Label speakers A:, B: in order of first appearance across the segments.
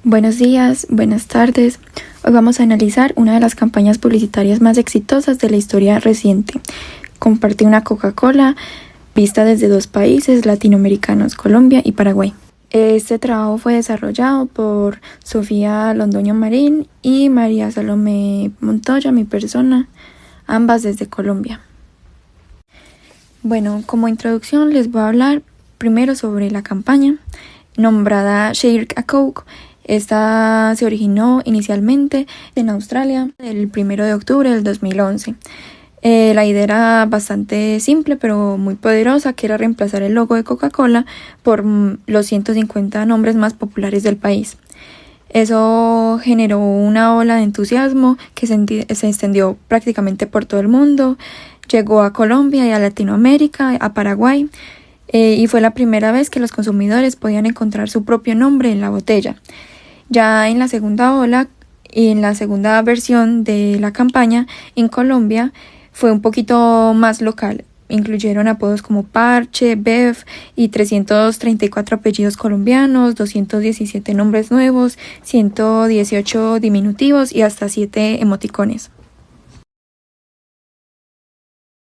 A: Buenos días, buenas tardes. Hoy vamos a analizar una de las campañas publicitarias más exitosas de la historia reciente. Compartí una Coca-Cola vista desde dos países latinoamericanos, Colombia y Paraguay. Este trabajo fue desarrollado por Sofía Londoño Marín y María Salomé Montoya, mi persona, ambas desde Colombia. Bueno, como introducción les voy a hablar primero sobre la campaña nombrada Share a Coke. Esta se originó inicialmente en Australia el 1 de octubre del 2011. La idea era bastante simple pero muy poderosa, que era reemplazar el logo de Coca-Cola por los 150 nombres más populares del país. Eso generó una ola de entusiasmo que se extendió prácticamente por todo el mundo. Llegó a Colombia y a Latinoamérica, a Paraguay, y fue la primera vez que los consumidores podían encontrar su propio nombre en la botella. Ya en la segunda ola y en la segunda versión de la campaña en Colombia fue un poquito más local. Incluyeron apodos como Parche, Bev y 334 apellidos colombianos, 217 nombres nuevos, 118 diminutivos y hasta 7 emoticones.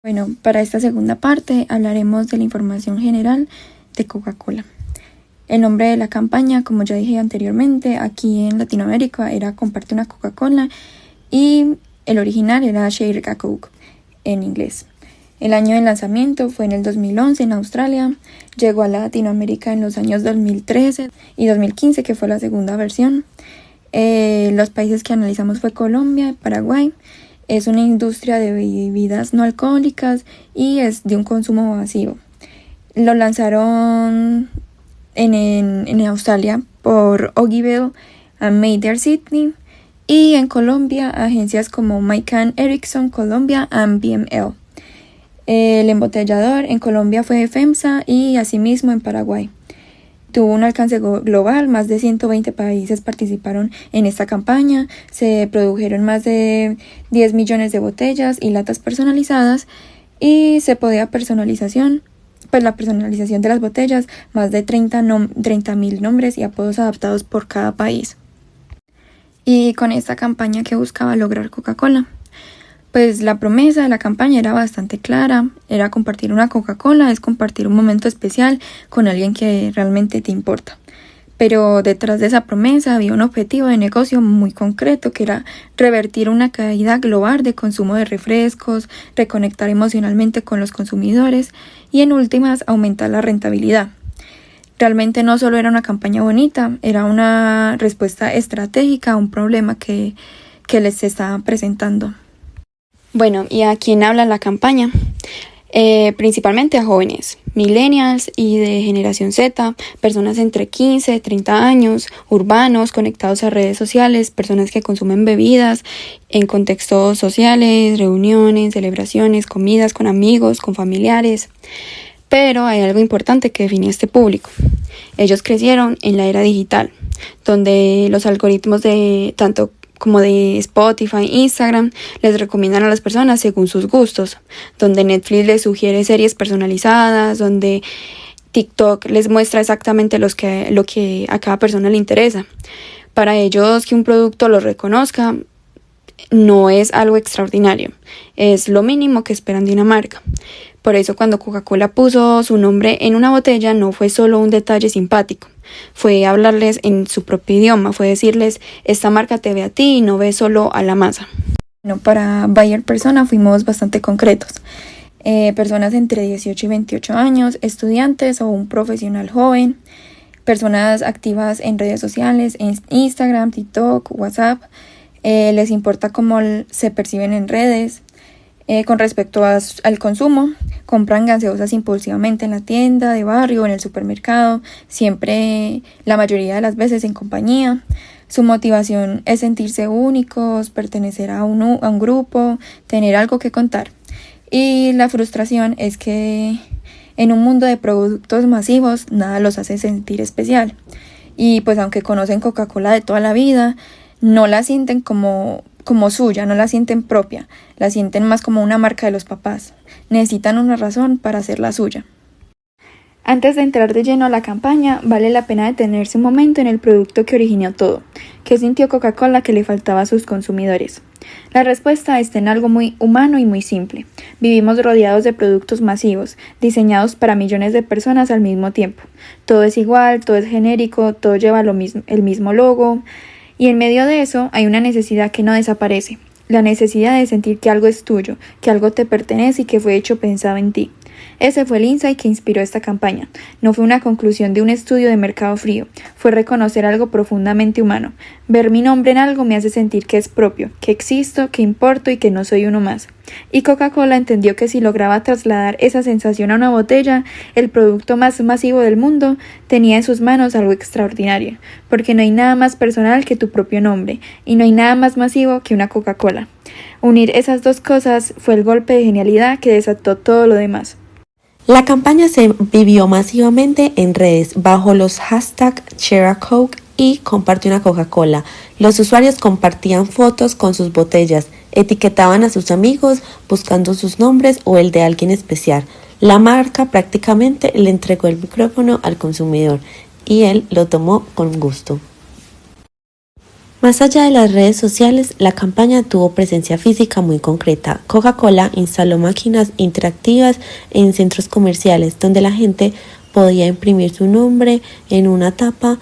A: Bueno, para esta segunda parte hablaremos de la información general de Coca-Cola. El nombre de la campaña, como ya dije anteriormente, aquí en Latinoamérica era Comparte una Coca-Cola y el original era Share a Coke en inglés. El año de lanzamiento fue en el 2011 en Australia, llegó a Latinoamérica en los años 2013 y 2015, que fue la segunda versión. Los países que analizamos fue Colombia y Paraguay. Es una industria de bebidas no alcohólicas y es de un consumo masivo. Lo lanzaron en Australia por Ogilvy and Mather Sydney y en Colombia agencias como McCann Erickson Colombia and BML. El embotellador en Colombia fue FEMSA y asimismo en Paraguay. Tuvo un alcance global, más de 120 países participaron en esta campaña, se produjeron más de 10 millones de botellas y latas personalizadas y se podía la personalización de las botellas, más de 30.000 nombres y apodos adaptados por cada país. Y con esta campaña, ¿qué buscaba lograr Coca-Cola? Pues la promesa de la campaña era bastante clara, era compartir una Coca-Cola, es compartir un momento especial con alguien que realmente te importa. Pero detrás de esa promesa había un objetivo de negocio muy concreto, que era revertir una caída global de consumo de refrescos, reconectar emocionalmente con los consumidores y en últimas aumentar la rentabilidad. Realmente no solo era una campaña bonita, era una respuesta estratégica a un problema que les estaba presentando.
B: Bueno, ¿y a quién habla la campaña? Principalmente a jóvenes, millennials y de generación Z, personas entre 15 y 30 años, urbanos, conectados a redes sociales, personas que consumen bebidas en contextos sociales, reuniones, celebraciones, comidas con amigos, con familiares. Pero hay algo importante que define a este público. Ellos crecieron en la era digital, donde los algoritmos de tanto como de Spotify, Instagram, les recomiendan a las personas según sus gustos, donde Netflix les sugiere series personalizadas, donde TikTok les muestra exactamente lo que a cada persona le interesa. Para ellos, que un producto los reconozca no es algo extraordinario, es lo mínimo que esperan de una marca. Por eso cuando Coca-Cola puso su nombre en una botella no fue solo un detalle simpático, fue hablarles en su propio idioma, fue decirles, esta marca te ve a ti y no ve solo a la masa.
A: Bueno, para Buyer Persona fuimos bastante concretos. Personas entre 18 y 28 años, estudiantes o un profesional joven, personas activas en redes sociales, en Instagram, TikTok, WhatsApp, les importa cómo se perciben en redes. Con respecto al consumo, compran gaseosas impulsivamente en la tienda de barrio o en el supermercado, siempre, la mayoría de las veces en compañía. Su motivación es sentirse únicos, pertenecer a un grupo, tener algo que contar. Y la frustración es que en un mundo de productos masivos nada los hace sentir especial. Y pues aunque conocen Coca-Cola de toda la vida, no la sienten como suya, no la sienten propia, la sienten más como una marca de los papás. Necesitan una razón para hacerla suya. Antes de entrar de lleno a la campaña, vale la pena detenerse un momento en el producto que originó todo. ¿Qué sintió Coca-Cola que le faltaba a sus consumidores? La respuesta está en algo muy humano y muy simple. Vivimos rodeados de productos masivos, diseñados para millones de personas al mismo tiempo. Todo es igual, todo es genérico, todo lleva el mismo logo. Y en medio de eso hay una necesidad que no desaparece. La necesidad de sentir que algo es tuyo, que algo te pertenece y que fue hecho pensado en ti. Ese fue el insight que inspiró esta campaña. No fue una conclusión de un estudio de mercado frío, fue reconocer algo profundamente humano. Ver mi nombre en algo me hace sentir que es propio, que existo, que importo y que no soy uno más. Y Coca-Cola entendió que si lograba trasladar esa sensación a una botella, el producto más masivo del mundo tenía en sus manos algo extraordinario, porque no hay nada más personal que tu propio nombre, y no hay nada más masivo que una Coca-Cola. Unir esas dos cosas fue el golpe de genialidad que desató todo lo demás.
C: La campaña se vivió masivamente en redes bajo los hashtags #ShareACoke y Comparte una Coca-Cola. Los usuarios compartían fotos con sus botellas, etiquetaban a sus amigos buscando sus nombres o el de alguien especial. La marca prácticamente le entregó el micrófono al consumidor y él lo tomó con gusto. Más allá de las redes sociales, la campaña tuvo presencia física muy concreta. Coca-Cola instaló máquinas interactivas en centros comerciales donde la gente podía imprimir su nombre en una tapa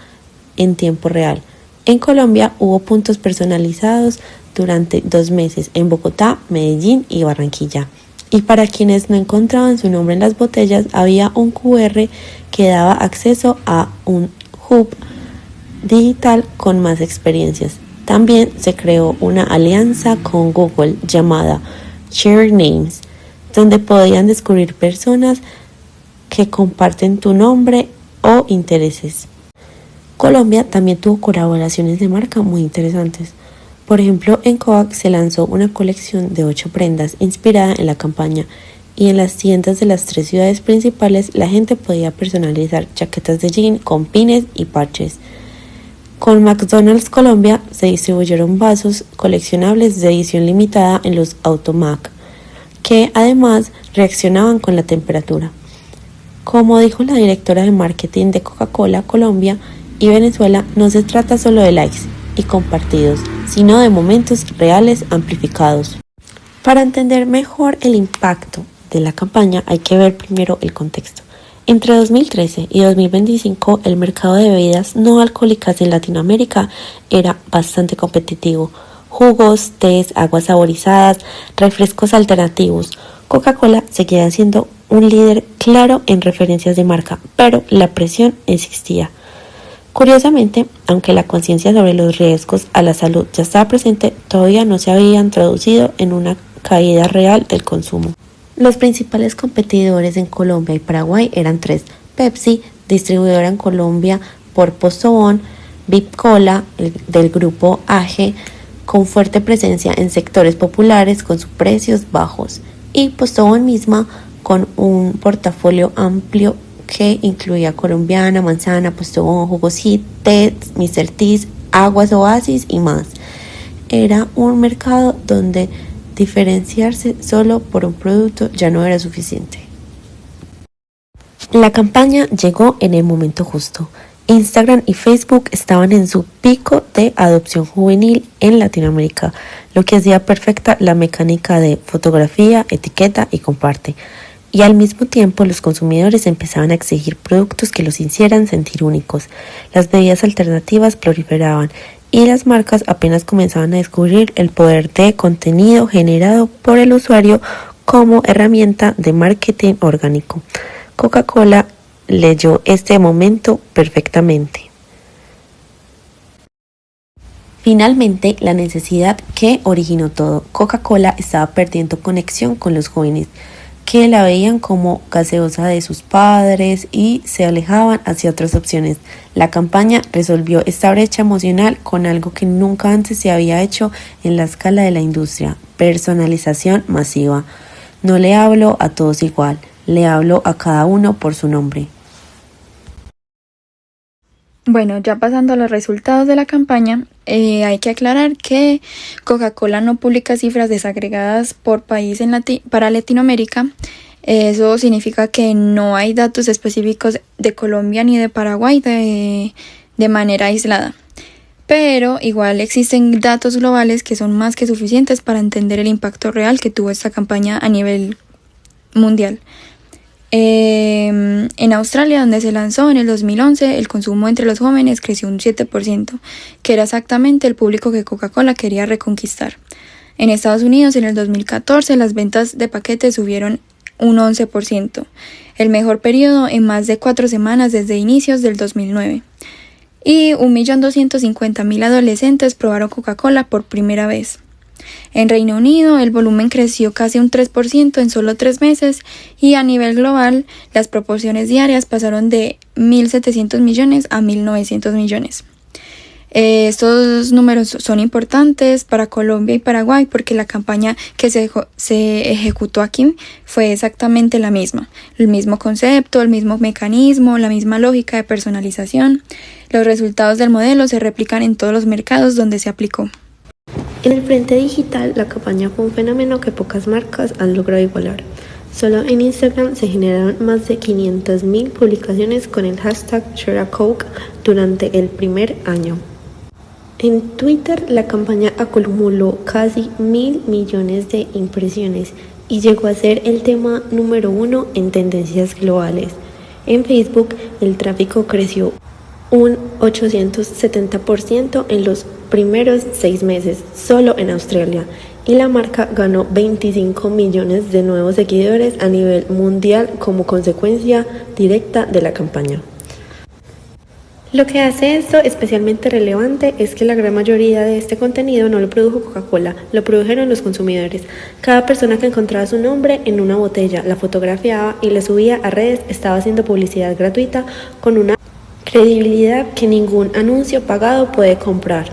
C: en tiempo real. En Colombia hubo puntos personalizados durante 2 meses en Bogotá, Medellín y Barranquilla. Y para quienes no encontraban su nombre en las botellas, había un QR que daba acceso a un hub digital con más experiencias. También se creó una alianza con Google llamada Share Names, donde podían descubrir personas que comparten tu nombre o intereses. Colombia también tuvo colaboraciones de marca muy interesantes. Por ejemplo, en Coac se lanzó una colección de 8 prendas inspirada en la campaña, y en las tiendas de las 3 ciudades principales la gente podía personalizar chaquetas de jean con pines y parches. Con McDonald's Colombia se distribuyeron vasos coleccionables de edición limitada en los Automac, que además reaccionaban con la temperatura. Como dijo la directora de marketing de Coca-Cola Colombia y Venezuela, no se trata solo de likes y compartidos, sino de momentos reales amplificados. Para entender mejor el impacto de la campaña hay que ver primero el contexto. Entre 2013 y 2025, el mercado de bebidas no alcohólicas en Latinoamérica era bastante competitivo. Jugos, tés, aguas saborizadas, refrescos alternativos. Coca-Cola seguía siendo un líder claro en referencias de marca, pero la presión existía. Curiosamente, aunque la conciencia sobre los riesgos a la salud ya estaba presente, todavía no se habían traducido en una caída real del consumo. Los principales competidores en Colombia y Paraguay eran 3: Pepsi, distribuidora en Colombia por Postobón; VIP Cola, del grupo AG, con fuerte presencia en sectores populares con sus precios bajos; y Postobón misma, con un portafolio amplio que incluía colombiana, manzana, Postobón, jugos Hit, té, Mr. Teas, aguas Oasis y más. Era un mercado donde diferenciarse solo por un producto ya no era suficiente. La campaña llegó en el momento justo. Instagram y Facebook estaban en su pico de adopción juvenil en Latinoamérica, lo que hacía perfecta la mecánica de fotografía, etiqueta y comparte. Y al mismo tiempo los consumidores empezaban a exigir productos que los hicieran sentir únicos. Las bebidas alternativas proliferaban y las marcas apenas comenzaban a descubrir el poder de contenido generado por el usuario como herramienta de marketing orgánico. Coca-Cola leyó este momento perfectamente. Finalmente, la necesidad que originó todo. Coca-Cola estaba perdiendo conexión con los jóvenes, que la veían como gaseosa de sus padres y se alejaban hacia otras opciones. La campaña resolvió esta brecha emocional con algo que nunca antes se había hecho en la escala de la industria: personalización masiva. No le hablo a todos igual, le hablo a cada uno por su nombre.
A: Bueno, ya pasando a los resultados de la campaña, hay que aclarar que Coca-Cola no publica cifras desagregadas por país para Latinoamérica. Eso significa que no hay datos específicos de Colombia ni de Paraguay de manera aislada. Pero igual existen datos globales que son más que suficientes para entender el impacto real que tuvo esta campaña a nivel mundial. En Australia, donde se lanzó en el 2011, el consumo entre los jóvenes creció un 7%, que era exactamente el público que Coca-Cola quería reconquistar. En Estados Unidos, en el 2014, las ventas de paquetes subieron un 11%, el mejor periodo en más de 4 semanas desde inicios del 2009. Y 1.250.000 adolescentes probaron Coca-Cola por primera vez. En Reino Unido, el volumen creció casi un 3% en solo 3 meses y a nivel global, las proporciones diarias pasaron de 1.700 millones a 1.900 millones. Estos números son importantes para Colombia y Paraguay porque la campaña que se ejecutó aquí fue exactamente la misma. El mismo concepto, el mismo mecanismo, la misma lógica de personalización. Los resultados del modelo se replican en todos los mercados donde se aplicó.
C: En el frente digital, la campaña fue un fenómeno que pocas marcas han logrado igualar. Solo en Instagram se generaron más de 500.000 publicaciones con el hashtag ShareACoke durante el primer año. En Twitter, la campaña acumuló casi 1.000 millones de impresiones y llegó a ser el tema número 1 en tendencias globales. En Facebook, el tráfico creció un 870% en los primeros 6 meses, solo en Australia, y la marca ganó 25 millones de nuevos seguidores a nivel mundial como consecuencia directa de la campaña. Lo que hace esto especialmente relevante es que la gran mayoría de este contenido no lo produjo Coca-Cola, lo produjeron los consumidores. Cada persona que encontraba su nombre en una botella, la fotografiaba y la subía a redes estaba haciendo publicidad gratuita con una credibilidad que ningún anuncio pagado puede comprar.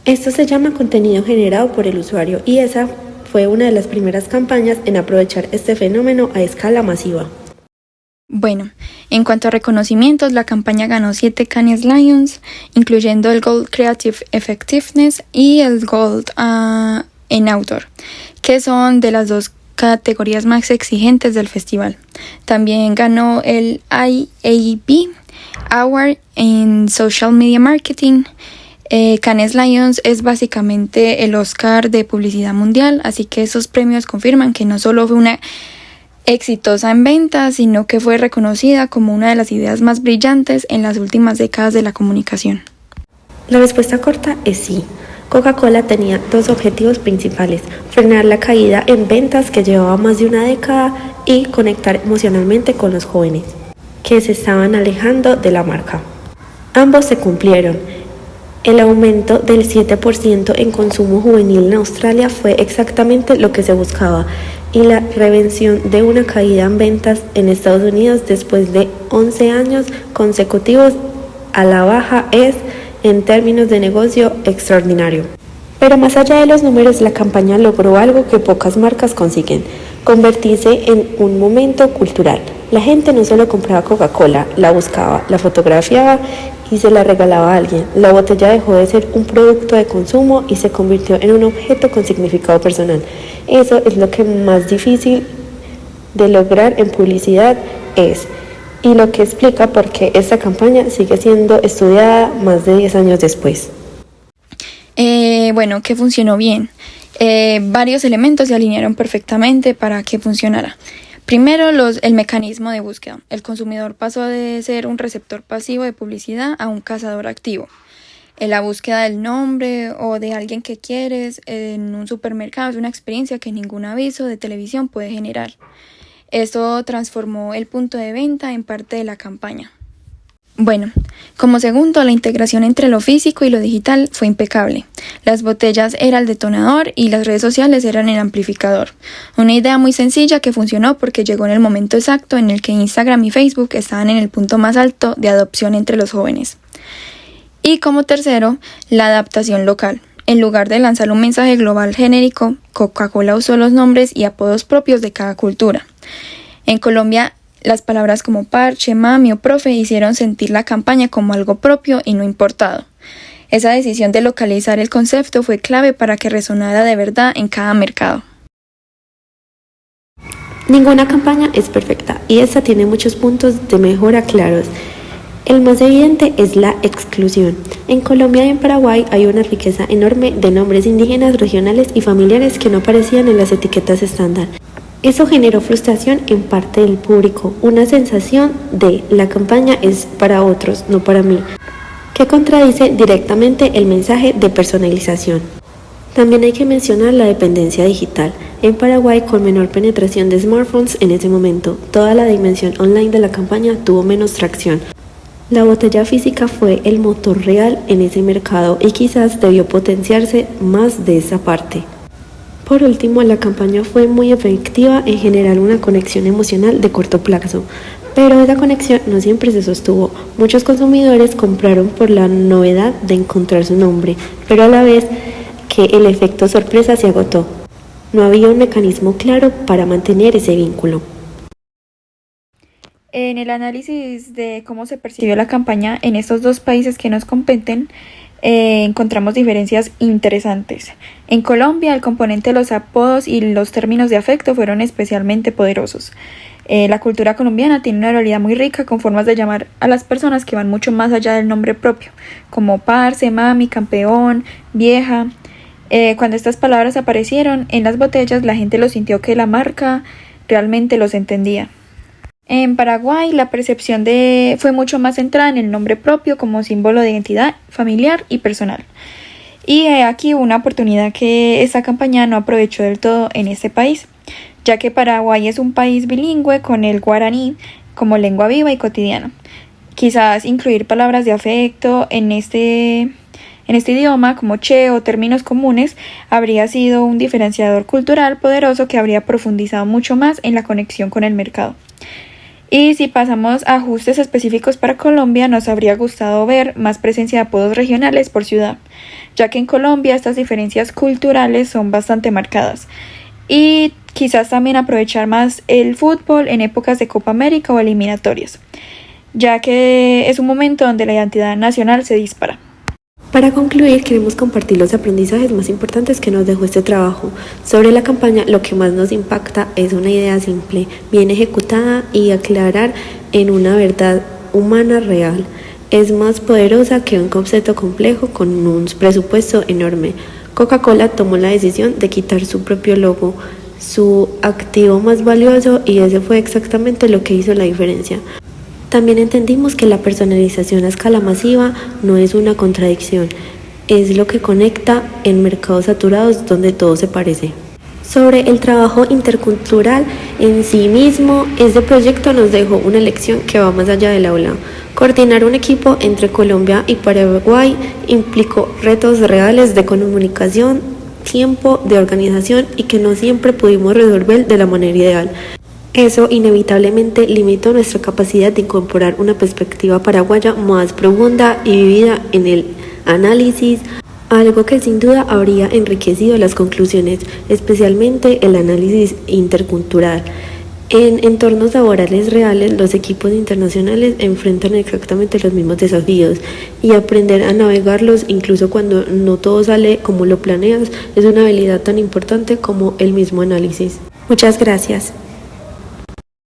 C: Esto se llama contenido generado por el usuario y esa fue una de las primeras campañas en aprovechar este fenómeno a escala masiva.
A: Bueno, en cuanto a reconocimientos, la campaña ganó 7 Cannes Lions, incluyendo el Gold Creative Effectiveness y el Gold en Outdoor, que son de las 2 categorías más exigentes del festival. También ganó el IAB Award en Social Media Marketing. Cannes Lions es básicamente el Oscar de publicidad mundial, así que esos premios confirman que no solo fue una exitosa en ventas, sino que fue reconocida como una de las ideas más brillantes en las últimas décadas de la comunicación.
C: La respuesta corta es sí. Coca-Cola tenía 2 objetivos principales: frenar la caída en ventas que llevaba más de una década y conectar emocionalmente con los jóvenes, que se estaban alejando de la marca. Ambos se cumplieron. El aumento del 7% en consumo juvenil en Australia fue exactamente lo que se buscaba, y la reversión de una caída en ventas en Estados Unidos después de 11 años consecutivos a la baja es, en términos de negocio, extraordinario. Pero más allá de los números, la campaña logró algo que pocas marcas consiguen: convertirse en un momento cultural. La gente no solo compraba Coca-Cola, la buscaba, la fotografiaba y se la regalaba a alguien. La botella dejó de ser un producto de consumo y se convirtió en un objeto con significado personal. Eso es lo que más difícil de lograr en publicidad es, y lo que explica por qué esta campaña sigue siendo estudiada más de 10 años después.
A: Bueno, que funcionó bien. Varios elementos se alinearon perfectamente para que funcionara. Primero, el mecanismo de búsqueda. El consumidor pasó de ser un receptor pasivo de publicidad a un cazador activo. La búsqueda del nombre o de alguien que quieres en un supermercado es una experiencia que ningún aviso de televisión puede generar. Esto transformó el punto de venta en parte de la campaña. Bueno, como segundo, la integración entre lo físico y lo digital fue impecable. Las botellas eran el detonador y las redes sociales eran el amplificador. Una idea muy sencilla que funcionó porque llegó en el momento exacto en el que Instagram y Facebook estaban en el punto más alto de adopción entre los jóvenes. Y como tercero, la adaptación local. En lugar de lanzar un mensaje global genérico, Coca-Cola usó los nombres y apodos propios de cada cultura. En Colombia, las palabras como parche, mami o profe hicieron sentir la campaña como algo propio y no importado. Esa decisión de localizar el concepto fue clave para que resonara de verdad en cada mercado.
C: Ninguna campaña es perfecta y esta tiene muchos puntos de mejora claros. El más evidente es la exclusión. En Colombia y en Paraguay hay una riqueza enorme de nombres indígenas, regionales y familiares que no aparecían en las etiquetas estándar. Eso generó frustración en parte del público, una sensación de la campaña es para otros, no para mí, que contradice directamente el mensaje de personalización. También hay que mencionar la dependencia digital. En Paraguay, con menor penetración de smartphones en ese momento, toda la dimensión online de la campaña tuvo menos tracción. La botella física fue el motor real en ese mercado y quizás debió potenciarse más de esa parte. Por último, la campaña fue muy efectiva en generar una conexión emocional de corto plazo, pero esa conexión no siempre se sostuvo. Muchos consumidores compraron por la novedad de encontrar su nombre, pero a la vez que el efecto sorpresa se agotó. No había un mecanismo claro para mantener ese vínculo.
A: En el análisis de cómo se percibió la campaña en estos dos países que nos competen, encontramos diferencias interesantes. En Colombia, el componente de los apodos y los términos de afecto fueron especialmente poderosos. La cultura colombiana tiene una realidad muy rica con formas de llamar a las personas que van mucho más allá del nombre propio, como parce, mami, campeón, vieja. Cuando estas palabras aparecieron en las botellas, la gente lo sintió que la marca realmente los entendía. En Paraguay, la percepción fue mucho más centrada en el nombre propio como símbolo de identidad familiar y personal. Y aquí una oportunidad que esta campaña no aprovechó del todo en este país, ya que Paraguay es un país bilingüe con el guaraní como lengua viva y cotidiana. Quizás incluir palabras de afecto en este idioma como che o términos comunes habría sido un diferenciador cultural poderoso que habría profundizado mucho más en la conexión con el mercado. Y si pasamos a ajustes específicos para Colombia, nos habría gustado ver más presencia de apodos regionales por ciudad, ya que en Colombia estas diferencias culturales son bastante marcadas. Y quizás también aprovechar más el fútbol en épocas de Copa América o eliminatorias, ya que es un momento donde la identidad nacional se dispara.
C: Para concluir, queremos compartir los aprendizajes más importantes que nos dejó este trabajo. Sobre la campaña, lo que más nos impacta es una idea simple, bien ejecutada y aclarar en una verdad humana real. Es más poderosa que un concepto complejo con un presupuesto enorme. Coca-Cola tomó la decisión de quitar su propio logo, su activo más valioso, y ese fue exactamente lo que hizo la diferencia. También entendimos que la personalización a escala masiva no es una contradicción, es lo que conecta en mercados saturados donde todo se parece. Sobre el trabajo intercultural en sí mismo, este proyecto nos dejó una lección que va más allá del aula. Coordinar un equipo entre Colombia y Paraguay implicó retos reales de comunicación, tiempo, de organización y que no siempre pudimos resolver de la manera ideal. Eso inevitablemente limitó nuestra capacidad de incorporar una perspectiva paraguaya más profunda y vivida en el análisis, algo que sin duda habría enriquecido las conclusiones, especialmente el análisis intercultural. En entornos laborales reales, los equipos internacionales enfrentan exactamente los mismos desafíos y aprender a navegarlos, incluso cuando no todo sale como lo planeas, es una habilidad tan importante como el mismo análisis. Muchas gracias.